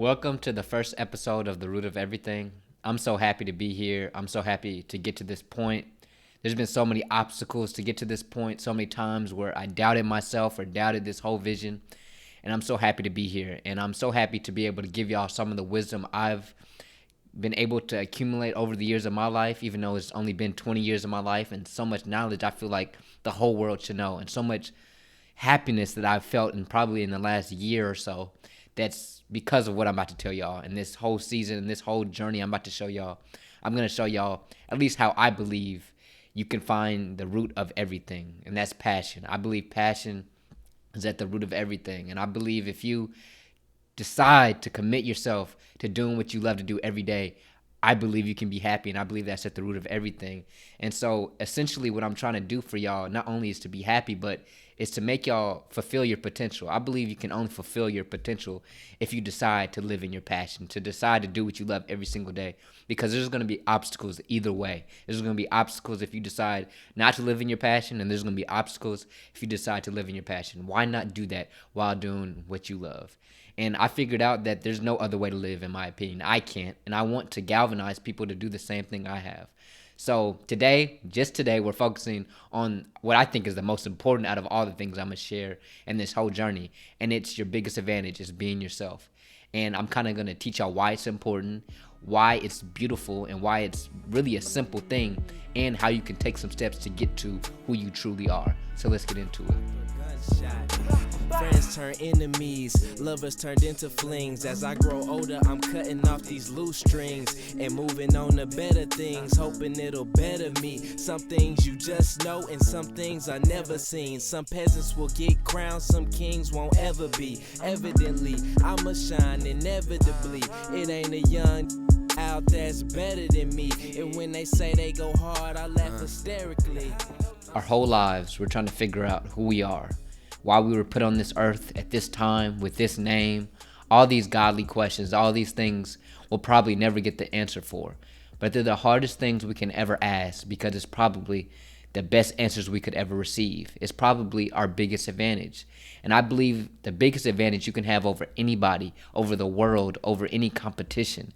Welcome to the first episode of The Root of Everything. I'm so happy to be here. I'm so happy to get to this point. There's been so many obstacles to get to this point, so many times where I doubted myself or doubted this whole vision. And I'm so happy to be here. And I'm so happy to be able to give y'all some of the wisdom I've been able to accumulate over the years of my life, even though it's only been 20 years of my life, and so much knowledge I feel like the whole world should know, and so much happiness that I've felt in probably in the last year or so. That's because of what I'm about to tell y'all. And this whole season and this whole journey I'm about to show y'all, I'm going to show y'all at least how I believe you can find the root of everything, and that's passion. I believe passion is at the root of everything. And I believe if you decide to commit yourself to doing what you love to do every day, I believe you can be happy, and I believe that's at the root of everything. And so essentially what I'm trying to do for y'all not only is to be happy, but is to make y'all fulfill your potential. I believe you can only fulfill your potential if you decide to live in your passion, to decide to do what you love every single day, because there's going to be obstacles either way. There's going to be obstacles if you decide not to live in your passion, and there's going to be obstacles if you decide to live in your passion. Why not do that while doing what you love? And I figured out that there's no other way to live, in my opinion. I can't. And I want to galvanize people to do the same thing I have. So today, just today, we're focusing on what I think is the most important out of all the things I'm going to share in this whole journey. And it's your biggest advantage is being yourself. And I'm kind of going to teach y'all why it's important, why it's beautiful, and why it's really a simple thing, and how you can take some steps to get to who you truly are. So let's get into it. Friends turn enemies, lovers turned into flings. As I grow older, I'm cutting off these loose strings and moving on to better things, hoping it'll better me. Some things you just know, and some things I never seen. Some peasants will get crowns, some kings won't ever be. Evidently, I'ma shine inevitably. It ain't a young out that's better than me. And when they say they go hard, I laugh hysterically. Our whole lives, we're trying to figure out who we are, why we were put on this earth at this time with this name. All these godly questions, all these things we'll probably never get the answer for. But they're the hardest things we can ever ask, because it's probably the best answers we could ever receive. It's probably our biggest advantage. And I believe the biggest advantage you can have over anybody, over the world, over any competition,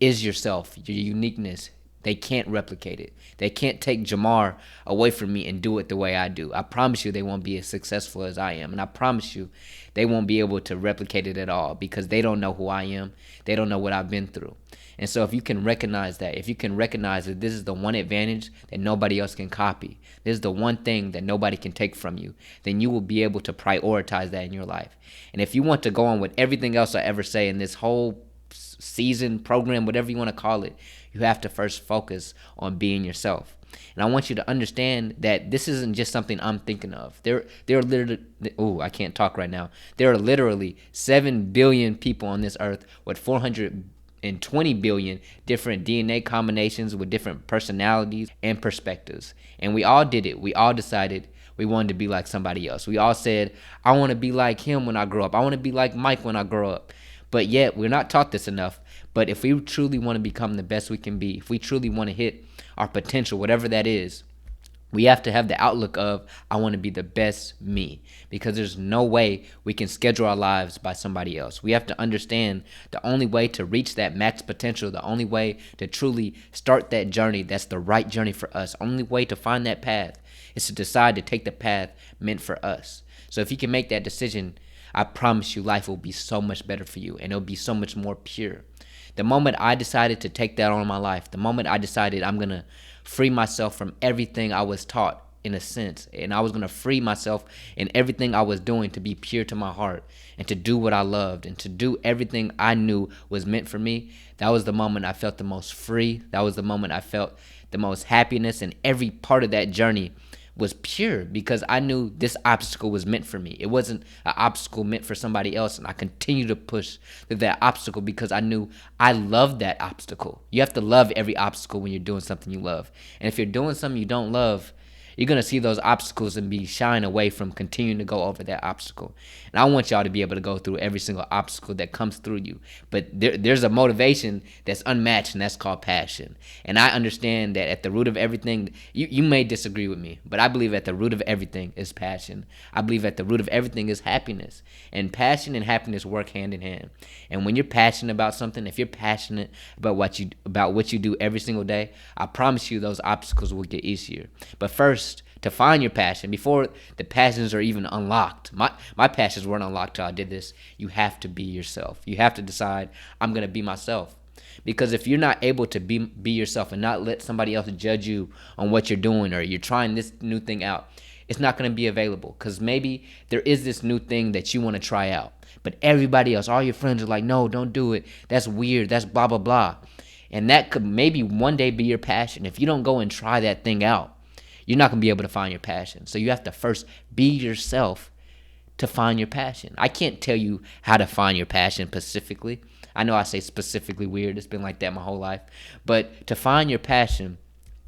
is yourself, your uniqueness. They can't replicate it. They can't take Jamar away from me and do it the way I do. I promise you they won't be as successful as I am. And I promise you they won't be able to replicate it at all, because they don't know who I am. They don't know what I've been through. And so if you can recognize that, if you can recognize that this is the one advantage that nobody else can copy, this is the one thing that nobody can take from you, then you will be able to prioritize that in your life. And if you want to go on with everything else I ever say in this whole season, program, whatever you want to call it, you have to first focus on being yourself. And I want you to understand that this isn't just something I'm thinking of. There are literally, I can't talk right now. There are literally 7 billion people on this earth with 420 billion different DNA combinations with different personalities and perspectives. And we all did it. We all decided we wanted to be like somebody else. We all said, I want to be like him when I grow up. I want to be like Mike when I grow up. But yet, we're not taught this enough. But if we truly want to become the best we can be, if we truly want to hit our potential, whatever that is, we have to have the outlook of, I want to be the best me. Because there's no way we can schedule our lives by somebody else. We have to understand the only way to reach that max potential, the only way to truly start that journey that's the right journey for us, only way to find that path is to decide to take the path meant for us. So if you can make that decision, I promise you life will be so much better for you, and it'll be so much more pure. The moment I decided to take that on in my life, the moment I decided I'm going to free myself from everything I was taught, in a sense, and I was going to free myself in everything I was doing to be pure to my heart and to do what I loved and to do everything I knew was meant for me, that was the moment I felt the most free. That was the moment I felt the most happiness, and every part of that journey was pure, because I knew this obstacle was meant for me. It wasn't an obstacle meant for somebody else, and I continued to push through that obstacle because I knew I loved that obstacle. You have to love every obstacle when you're doing something you love. And if you're doing something you don't love, You're going to see those obstacles and be shying away from continuing to go over that obstacle. And I want y'all to be able to go through every single obstacle that comes through you. But there's a motivation that's unmatched, and that's called passion. And I understand that at the root of everything, you may disagree with me, but I believe at the root of everything is passion. I believe at the root of everything is happiness. And passion and happiness work hand in hand. And when you're passionate about something, if you're passionate about what you do every single day, I promise you those obstacles will get easier. But first, to find your passion, before the passions are even unlocked, my passions weren't unlocked till I did this. You have to be yourself. You have to decide, I'm gonna be myself. Because if you're not able to be yourself and not let somebody else judge you on what you're doing, or you're trying this new thing out, it's not going to be available. Because maybe there is this new thing that you want to try out, but everybody else, all your friends are like, no, don't do it. That's weird. That's blah, blah, blah. And that could maybe one day be your passion. If you don't go and try that thing out, you're not going to be able to find your passion. So you have to first be yourself to find your passion. I can't tell you how to find your passion specifically. I know I say specifically weird. It's been like that my whole life. But to find your passion,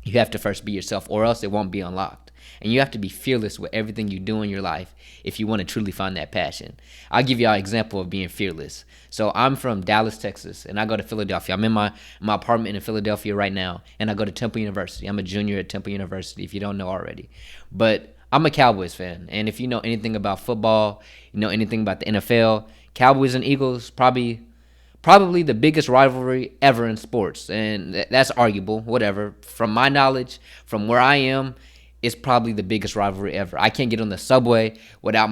you have to first be yourself, or else it won't be unlocked. And you have to be fearless with everything you do in your life if you want to truly find that passion. I'll give y'all an example of being fearless. So I'm from Dallas, Texas, and I go to Philadelphia. I'm in my apartment in Philadelphia right now, and I go to Temple University. I'm a junior at Temple University, if you don't know already. But I'm a Cowboys fan, and if you know anything about football, you know anything about the NFL, Cowboys and Eagles, probably the biggest rivalry ever in sports, and that's arguable, whatever. From my knowledge, from where I am, it's probably the biggest rivalry ever. I can't get on the subway without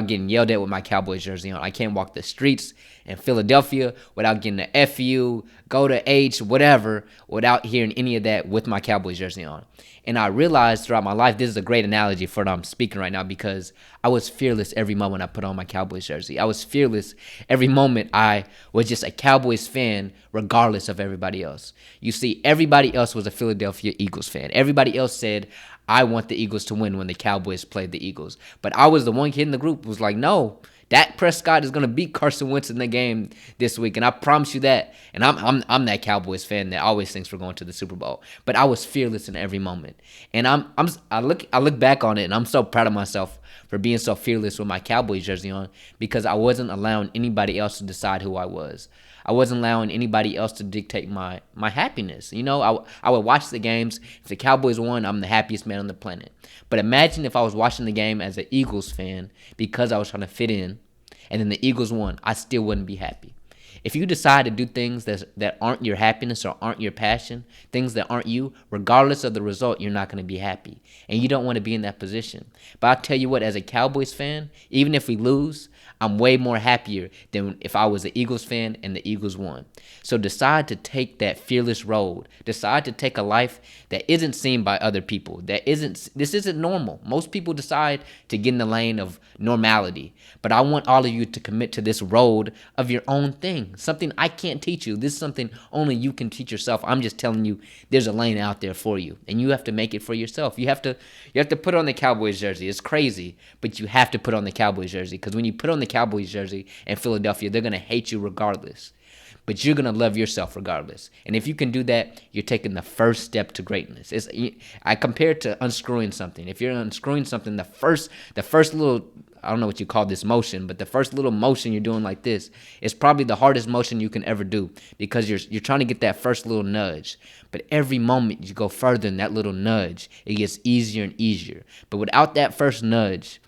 getting yelled at with my Cowboys jersey on. I can't walk the streets in Philadelphia without getting the FU, go to H, whatever, without hearing any of that with my Cowboys jersey on. And I realized throughout my life, this is a great analogy for what I'm speaking right now, because I was fearless every moment I put on my Cowboys jersey. I was fearless every moment I was just a Cowboys fan, regardless of everybody else. You see, everybody else was a Philadelphia Eagles fan. Everybody else said, I want the Eagles to win when the Cowboys played the Eagles. But I was the one kid in the group who was like, no, Dak Prescott is going to beat Carson Wentz in the game this week, and I promise you that. And I'm that Cowboys fan that always thinks we're going to the Super Bowl. But I was fearless in every moment. And I look back on it, and I'm so proud of myself for being so fearless with my Cowboys jersey on, because I wasn't allowing anybody else to decide who I was. I wasn't allowing anybody else to dictate my happiness. You know, I would watch the games. If the Cowboys won, I'm the happiest man on the planet. But imagine if I was watching the game as an Eagles fan because I was trying to fit in, and then the Eagles won, I still wouldn't be happy. If you decide to do things that aren't your happiness or aren't your passion, things that aren't you, regardless of the result, you're not going to be happy. And you don't want to be in that position. But I'll tell you what, as a Cowboys fan, even if we lose, I'm way more happier than if I was an Eagles fan and the Eagles won. So decide to take that fearless road. Decide to take a life that isn't seen by other people. This isn't normal. Most people decide to get in the lane of normality. But I want all of you to commit to this road of your own thing. Something I can't teach you. This is something only you can teach yourself. I'm just telling you there's a lane out there for you. And you have to make it for yourself. You have to put on the Cowboys jersey. It's crazy, but you have to put on the Cowboys jersey. Because when you put on the Cowboys jersey in Philadelphia, they're going to hate you regardless. But you're going to love yourself regardless. And if you can do that, you're taking the first step to greatness. I compare it to unscrewing something. If you're unscrewing something, the first little, I don't know what you call this motion, but the first little motion you're doing like this is probably the hardest motion you can ever do, because you're trying to get that first little nudge. But every moment you go further in that little nudge, it gets easier and easier. But without that first nudge,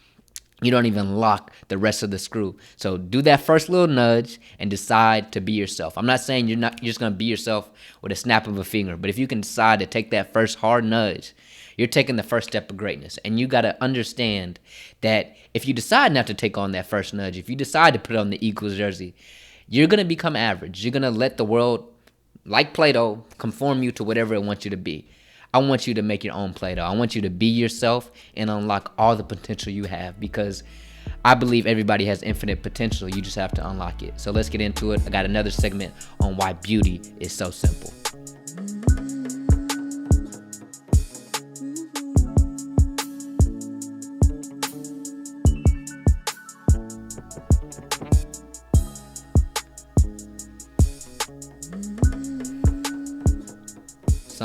you don't even lock the rest of the screw. So do that first little nudge and decide to be yourself. I'm not saying you're just going to be yourself with a snap of a finger, but if you can decide to take that first hard nudge, you're taking the first step of greatness. And you got to understand that if you decide not to take on that first nudge, if you decide to put on the Eagles jersey, you're going to become average. You're going to let the world, like Play-Doh, conform you to whatever it wants you to be. I want you to make your own Play-Doh. I want you to be yourself and unlock all the potential you have, because I believe everybody has infinite potential. You just have to unlock it. So let's get into it. I got another segment on why beauty is so simple.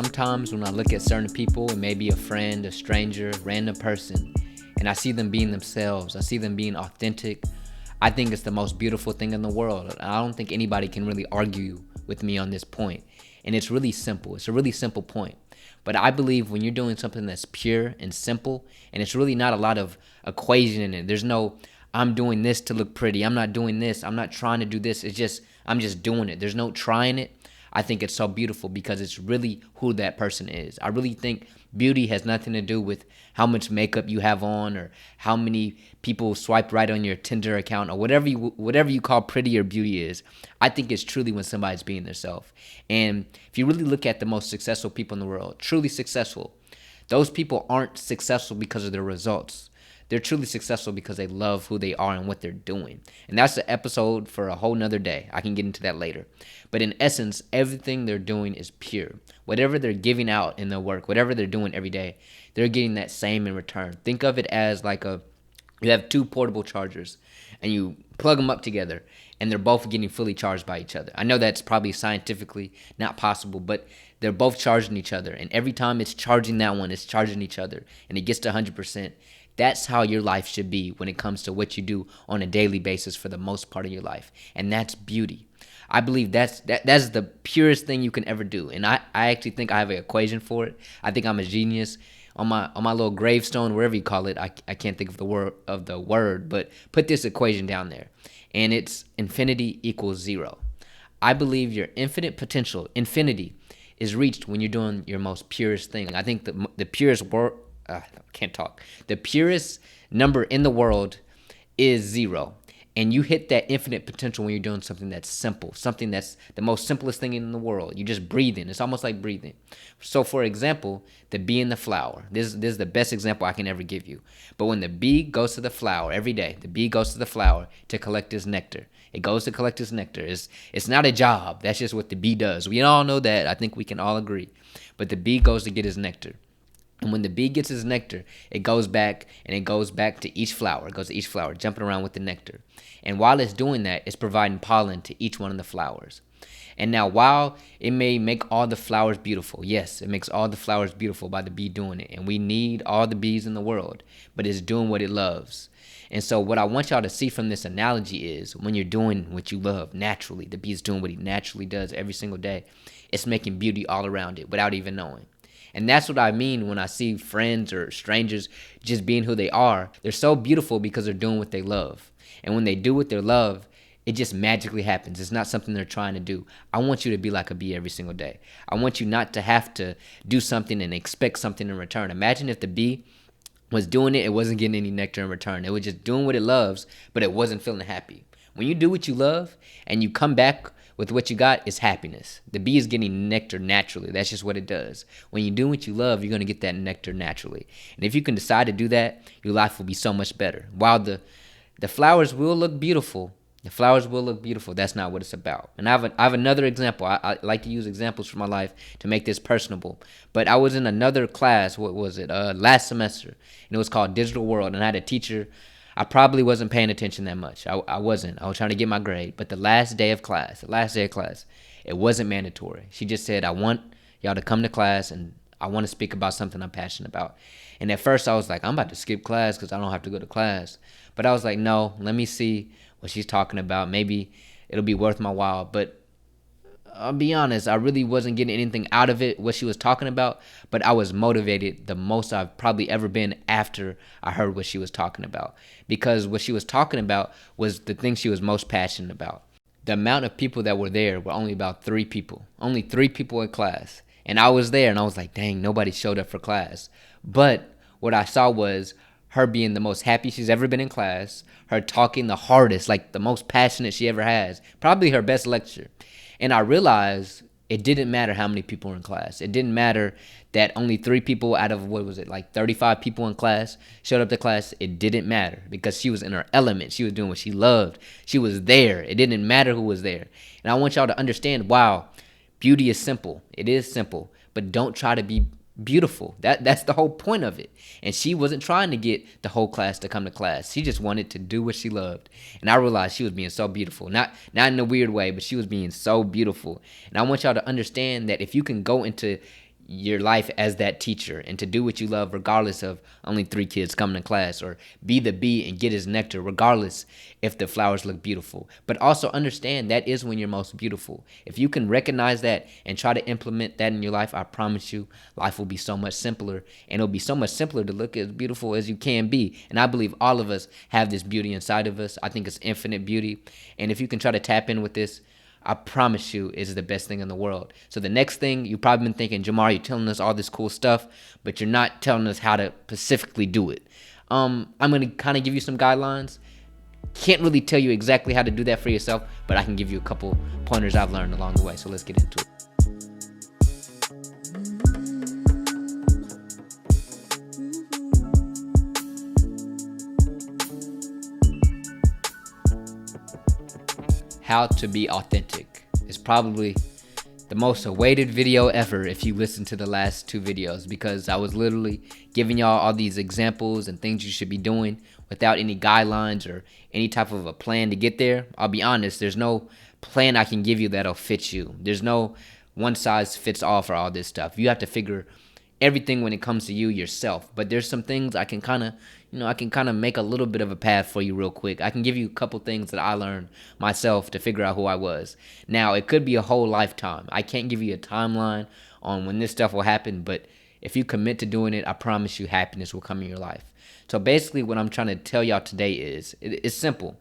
sometimes when I look at certain people, it may be a friend, a stranger, random person, and I see them being themselves, I see them being authentic, I think it's the most beautiful thing in the world. I don't think anybody can really argue with me on this point. And it's really simple. It's a really simple point. But I believe when you're doing something that's pure and simple, and it's really not a lot of equation in it. There's no, I'm doing this to look pretty. I'm not doing this. I'm not trying to do this. It's just, I'm just doing it. There's no trying it. I think it's so beautiful because it's really who that person is. I really think beauty has nothing to do with how much makeup you have on or how many people swipe right on your Tinder account or whatever you call pretty or beauty is. I think it's truly when somebody's being themselves. And if you really look at the most successful people in the world, truly successful, those people aren't successful because of their results. They're truly successful because they love who they are and what they're doing. And that's an episode for a whole nother day. I can get into that later. But in essence, everything they're doing is pure. Whatever they're giving out in their work, whatever they're doing every day, they're getting that same in return. Think of it as like you have two portable chargers and you plug them up together and they're both getting fully charged by each other. I know that's probably scientifically not possible, but they're both charging each other. And every time it's charging that one, it's charging each other and it gets to 100%. That's how your life should be when it comes to what you do on a daily basis for the most part of your life. And that's beauty. I believe that's the purest thing you can ever do. And I actually think I have an equation for it. I think I'm a genius. On my little gravestone, wherever you call it, I can't think of the word, but put this equation down there. And it's infinity equals zero. I believe your infinite potential, infinity, is reached when you're doing your most purest thing. I think the purest word, can't talk. The purest number in the world is zero. And you hit that infinite potential when you're doing something that's simple, something that's the most simplest thing in the world. You just breathing. It's almost like breathing. So for example, the bee and the flower. This is the best example I can ever give you. But when the bee goes to the flower every day, the bee goes to the flower to collect his nectar. It goes to collect his nectar. It's not a job. That's just what the bee does. We all know that. I think we can all agree. But the bee goes to get his nectar. And when the bee gets his nectar, it goes back to each flower. It goes to each flower, jumping around with the nectar. And while it's doing that, it's providing pollen to each one of the flowers. And now while it may make all the flowers beautiful, yes, it makes all the flowers beautiful by the bee doing it. And we need all the bees in the world, but it's doing what it loves. And so what I want y'all to see from this analogy is when you're doing what you love naturally, the bee's doing what he naturally does every single day, it's making beauty all around it without even knowing. And that's what I mean when I see friends or strangers just being who they are. They're so beautiful because they're doing what they love. And when they do what they love, it just magically happens. It's not something they're trying to do. I want you to be like a bee every single day. I want you not to have to do something and expect something in return. Imagine if the bee was doing it wasn't getting any nectar in return. It was just doing what it loves, but it wasn't feeling happy. When you do what you love and you come back with what you got, it's happiness. The bee is getting nectar naturally. That's just what it does. When you do what you love, you're going to get that nectar naturally. And if you can decide to do that, your life will be so much better. While the flowers will look beautiful, that's not what it's about. And I have another example. I like to use examples from my life to make this personable. But I was in another class, last semester, and it was called Digital World. And I had a teacher. I probably wasn't paying attention that much. I wasn't. I was trying to get my grade. But the last day of class, it wasn't mandatory. She just said, I want y'all to come to class and I want to speak about something I'm passionate about. And at first I was like, I'm about to skip class because I don't have to go to class. But I was like, no, let me see what she's talking about. Maybe it'll be worth my while. But I'll be honest, I really wasn't getting anything out of it, what she was talking about, but I was motivated the most I've probably ever been after I heard what she was talking about. Because what she was talking about was the thing she was most passionate about. The amount of people that were there were only about 3 people. Only 3 people in class. And I was there and I was like, dang, nobody showed up for class. But what I saw was her being the most happy she's ever been in class, her talking the hardest, like the most passionate she ever has, probably her best lecture. And I realized it didn't matter how many people were in class. It didn't matter that only 3 people out of, 35 people in class showed up to class. It didn't matter because she was in her element. She was doing what she loved. She was there. It didn't matter who was there. And I want y'all to understand, wow, beauty is simple. It is simple. But don't try to be beautiful. That's the whole point of it. And she wasn't trying to get the whole class to come to class. She just wanted to do what she loved. And I realized she was being so beautiful. Not in a weird way, but she was being so beautiful. And I want y'all to understand that if you can go into your life as that teacher and to do what you love regardless of only 3 kids coming to class, or be the bee and get his nectar regardless if the flowers look beautiful. But also understand that is when you're most beautiful. If you can recognize that and try to implement that in your life, I promise you life will be so much simpler, and it'll be so much simpler to look as beautiful as you can be. And I believe all of us have this beauty inside of us. I think it's infinite beauty, and if you can try to tap in with this, I promise you it's the best thing in the world. So the next thing, you've probably been thinking, Jamar, you're telling us all this cool stuff, but you're not telling us how to specifically do it. I'm going to kind of give you some guidelines. Can't really tell you exactly how to do that for yourself, but I can give you a couple pointers I've learned along the way. So let's get into it. How to be authentic is probably the most awaited video ever if you listen to the last 2 videos, because I was literally giving y'all all these examples and things you should be doing without any guidelines or any type of a plan to get there. I'll be honest, there's no plan I can give you that'll fit you. There's no one size fits all for all this stuff. You have to figure everything when it comes to you yourself. But there's some things I can kind of make a little bit of a path for you real quick. I can give you a couple things that I learned myself to figure out who I was. Now, it could be a whole lifetime. I can't give you a timeline on when this stuff will happen, but if you commit to doing it, I promise you happiness will come in your life. So basically what I'm trying to tell y'all today is, it's simple.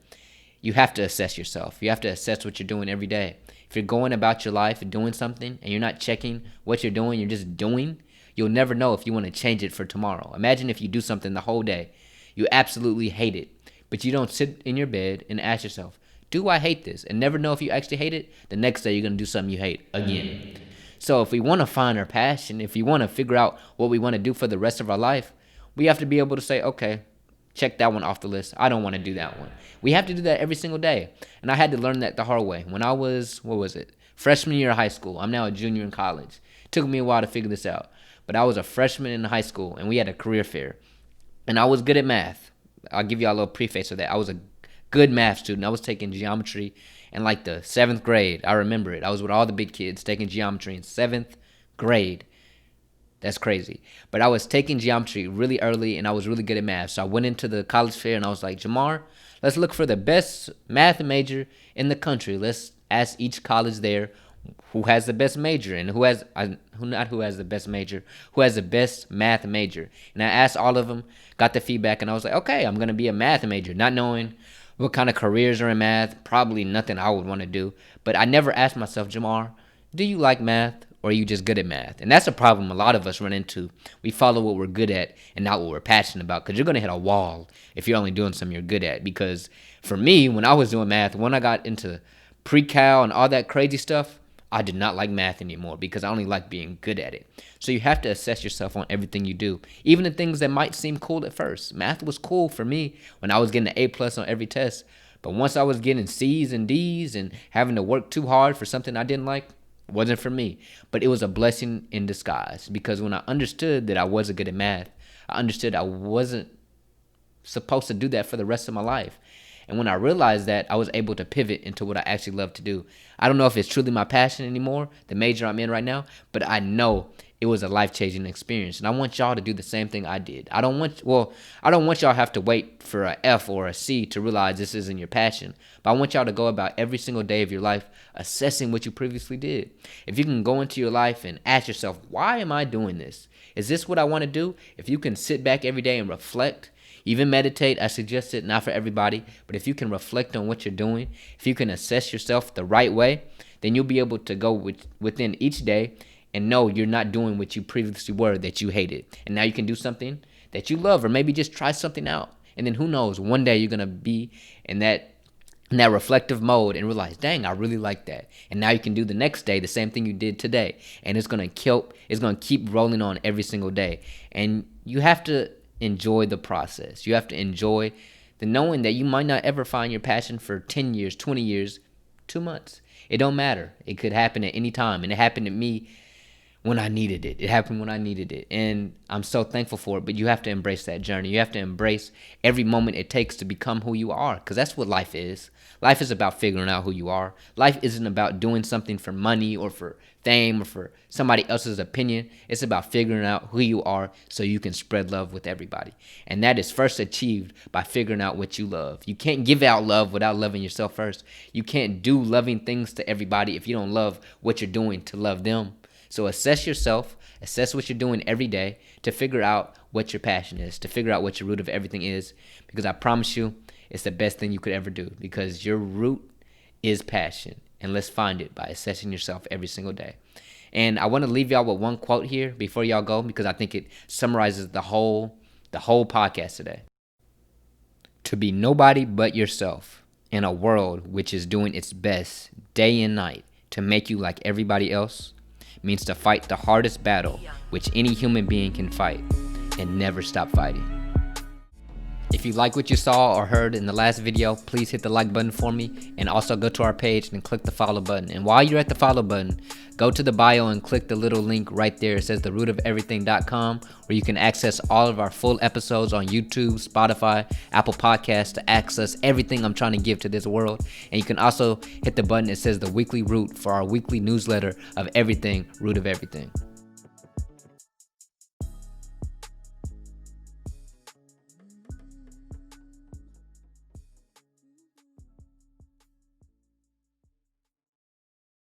You have to assess yourself. You have to assess what you're doing every day. If you're going about your life and doing something and you're not checking what you're doing, you're just doing, you'll never know if you want to change it for tomorrow. Imagine if you do something the whole day, you absolutely hate it, but you don't sit in your bed and ask yourself, do I hate this? And never know if you actually hate it. The next day you're going to do something you hate again. So if we want to find our passion, if we want to figure out what we want to do for the rest of our life, we have to be able to say, okay, check that one off the list. I don't want to do that one. We have to do that every single day. And I had to learn that the hard way. When I was, freshman year of high school. I'm now a junior in college. It took me a while to figure this out. But I was a freshman in high school, and we had a career fair. And I was good at math. I'll give you a little preface of that. I was a good math student. I was taking geometry in like the 7th grade. I remember it. I was with all the big kids taking geometry in 7th grade. That's crazy. But I was taking geometry really early, and I was really good at math. So I went into the college fair, and I was like, Jamar, let's look for the best math major in the country. Let's ask each college there who has the best major, and who has the best major, who has the best math major. And I asked all of them, got the feedback, and I was like, okay, I'm going to be a math major, not knowing what kind of careers are in math, probably nothing I would want to do. But I never asked myself, Jamar, do you like math, or are you just good at math? And that's a problem a lot of us run into. We follow what we're good at and not what we're passionate about, because you're going to hit a wall if you're only doing something you're good at. Because for me, when I was doing math, when I got into pre-cal and all that crazy stuff, I did not like math anymore because I only like being good at it. So you have to assess yourself on everything you do, even the things that might seem cool at first. Math was cool for me when I was getting an A+ on every test. But once I was getting C's and D's and having to work too hard for something I didn't like, it wasn't for me. But it was a blessing in disguise, because when I understood that I wasn't good at math, I understood I wasn't supposed to do that for the rest of my life. And when I realized that, I was able to pivot into what I actually love to do. I don't know if it's truly my passion anymore, the major I'm in right now, but I know it was a life-changing experience. And I want y'all to do the same thing I did. I don't want y'all to have to wait for a F or a C to realize this isn't your passion. But I want y'all to go about every single day of your life assessing what you previously did. If you can go into your life and ask yourself, why am I doing this? Is this what I want to do? If you can sit back every day and reflect, even meditate, I suggest it, not for everybody, but if you can reflect on what you're doing, if you can assess yourself the right way, then you'll be able to go within each day and know you're not doing what you previously were that you hated. And now you can do something that you love, or maybe just try something out. And then who knows, one day you're going to be in that reflective mode and realize, dang, I really like that. And now you can do the next day the same thing you did today. And it's going to keep rolling on every single day. And you have to enjoy the process. You have to enjoy the knowing that you might not ever find your passion for 10 years, 20 years, 2 months. It don't matter. It could happen at any time. And it happened to me when I needed it. It happened when I needed it. And I'm so thankful for it. But you have to embrace that journey. You have to embrace every moment it takes to become who you are. Because that's what life is. Life is about figuring out who you are. Life isn't about doing something for money or for fame or for somebody else's opinion. It's about figuring out who you are so you can spread love with everybody. And that is first achieved by figuring out what you love. You can't give out love without loving yourself first. You can't do loving things to everybody if you don't love what you're doing to love them. So assess yourself, assess what you're doing every day to figure out what your passion is, to figure out what your root of everything is, because I promise you, it's the best thing you could ever do, because your root is passion, and let's find it by assessing yourself every single day. And I want to leave y'all with one quote here before y'all go, because I think it summarizes the whole podcast today. To be nobody but yourself in a world which is doing its best day and night to make you like everybody else means to fight the hardest battle which any human being can fight and never stop fighting. If you like what you saw or heard in the last video, please hit the like button for me, and also go to our page and click the follow button. And while you're at the follow button, go to the bio and click the little link right there. It says therootofeverything.com, where you can access all of our full episodes on YouTube, Spotify, Apple Podcasts, to access everything I'm trying to give to this world. And you can also hit the button that says the weekly root for our weekly newsletter of everything, Root of Everything.